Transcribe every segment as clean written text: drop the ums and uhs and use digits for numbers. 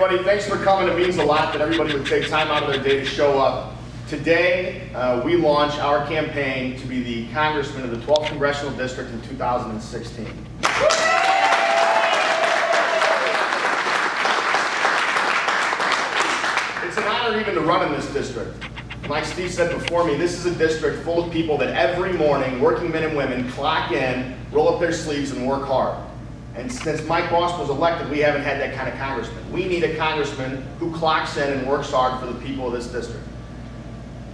everybody. Thanks for coming. It means a lot that everybody would take time out of their day to show up. Today, we launch our campaign to be the congressman of the 12th Congressional District in 2016. It's an honor even to run in this district. Like Steve said before me, this is a district full of people that every morning, working men and women, clock in, roll up their sleeves, and work hard. And since Mike Boss was elected, we haven't had that kind of congressman. We need a congressman who clocks in and works hard for the people of this district.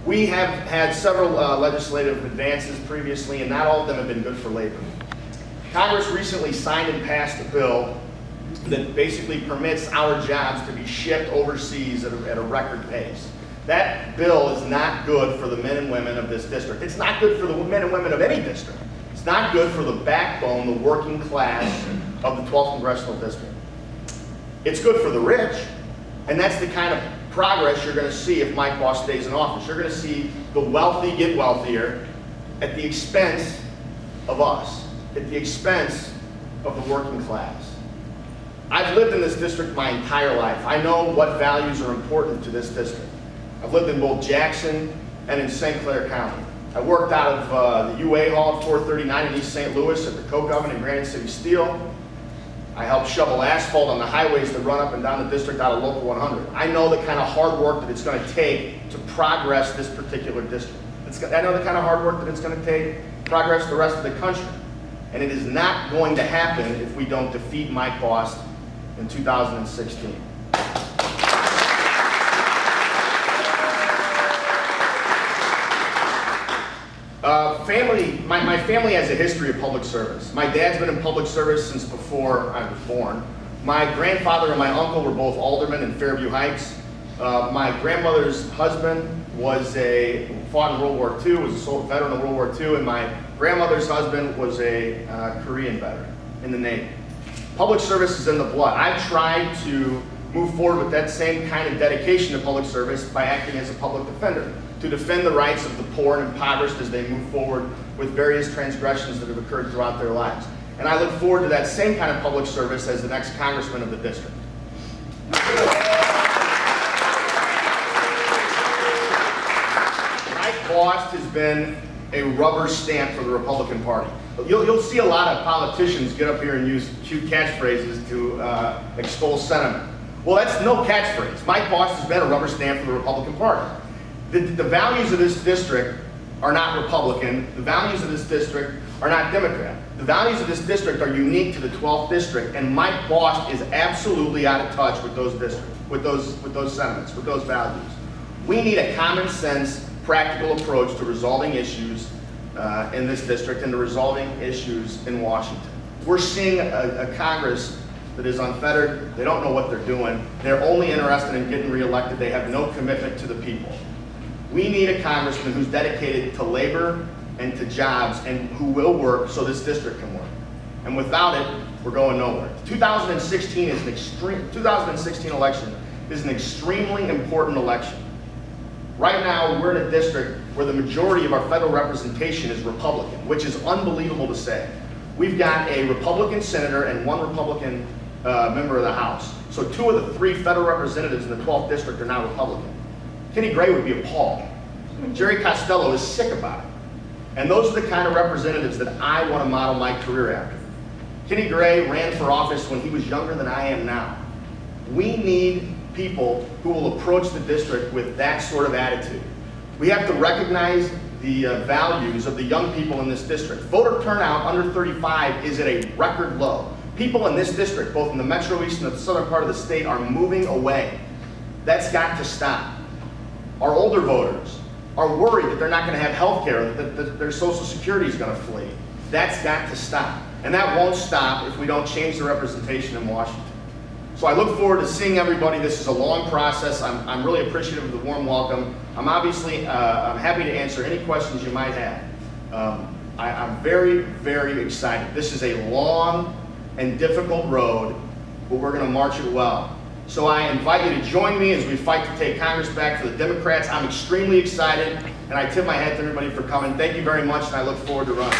We have had several legislative advances previously, and not all of them have been good for labor. Congress recently signed and passed a bill that basically permits our jobs to be shipped overseas at a record pace. That bill is not good for the men and women of this district. It's not good for the men and women of any district. It's not good for the backbone, the working class of the 12th Congressional District. It's good for the rich, and that's the kind of progress you're going to see if Mike Boss stays in office. You're going to see the wealthy get wealthier at the expense of us, at the expense of the working class. I've lived in this district my entire life. I know what values are important to this district. I've lived in both Jackson and in St. Clair County. I worked out of the UA Hall at 439 in East St. Louis at the Coke Oven in Granite City Steel. I helped shovel asphalt on the highways that run up and down the district out of Local 100. I know the kind of hard work that it's going to take to progress this particular district. I know the kind of hard work that it's going to take to progress the rest of the country. And it is not going to happen if we don't defeat Mike Boss in 2016. My family has a history of public service. My dad's been in public service since before I was born. My grandfather and my uncle were both aldermen in Fairview Heights. My grandmother's husband fought in World War II, was a veteran of World War II, and my grandmother's husband was a Korean veteran in the Navy. Public service is in the blood. I've tried to move forward with that same kind of dedication to public service by acting as a public defender, to defend the rights of the poor and impoverished as they move forward with various transgressions that have occurred throughout their lives. And I look forward to that same kind of public service as the next congressman of the district. Mike Boss has been a rubber stamp for the Republican Party. You'll see a lot of politicians get up here and use cute catchphrases to extol sentiment. Well, that's no catchphrase. Mike Boss has been a rubber stamp for the Republican Party. The values of this district are not Republican. The values of this district are not Democrat. The values of this district are unique to the 12th district, and Mike Boss is absolutely out of touch with those sentiments, with those values. We need a common sense, practical approach to resolving issues in this district and to resolving issues in Washington. We're seeing a Congress that is unfettered. They don't know what they're doing. They're only interested in getting reelected. They have no commitment to the people. We need a congressman who's dedicated to labor and to jobs and who will work so this district can work. And without it, we're going nowhere. The 2016 election is an extremely important election. Right now, we're in a district where the majority of our federal representation is Republican, which is unbelievable to say. We've got a Republican senator and one Republican member of the House. So 2 of the 3 federal representatives in the 12th district are now Republican. Kenny Gray would be appalled. Jerry Costello is sick about it. And those are the kind of representatives that I want to model my career after. Kenny Gray ran for office when he was younger than I am now. We need people who will approach the district with that sort of attitude. We have to recognize the values of the young people in this district. Voter turnout under 35 is at a record low. People in this district, both in the Metro East and the southern part of the state, are moving away. That's got to stop. Our older voters are worried that they're not going to have health care, that their Social Security is going to flee. That's got to stop. And that won't stop if we don't change the representation in Washington. So I look forward to seeing everybody. This is a long process. I'm really appreciative of the warm welcome. I'm happy to answer any questions you might have. I'm very, very excited. This is a long and difficult road, but we're going to march it well. So I invite you to join me as we fight to take Congress back to the Democrats. I'm extremely excited, and I tip my hat to everybody for coming. Thank you very much, and I look forward to running.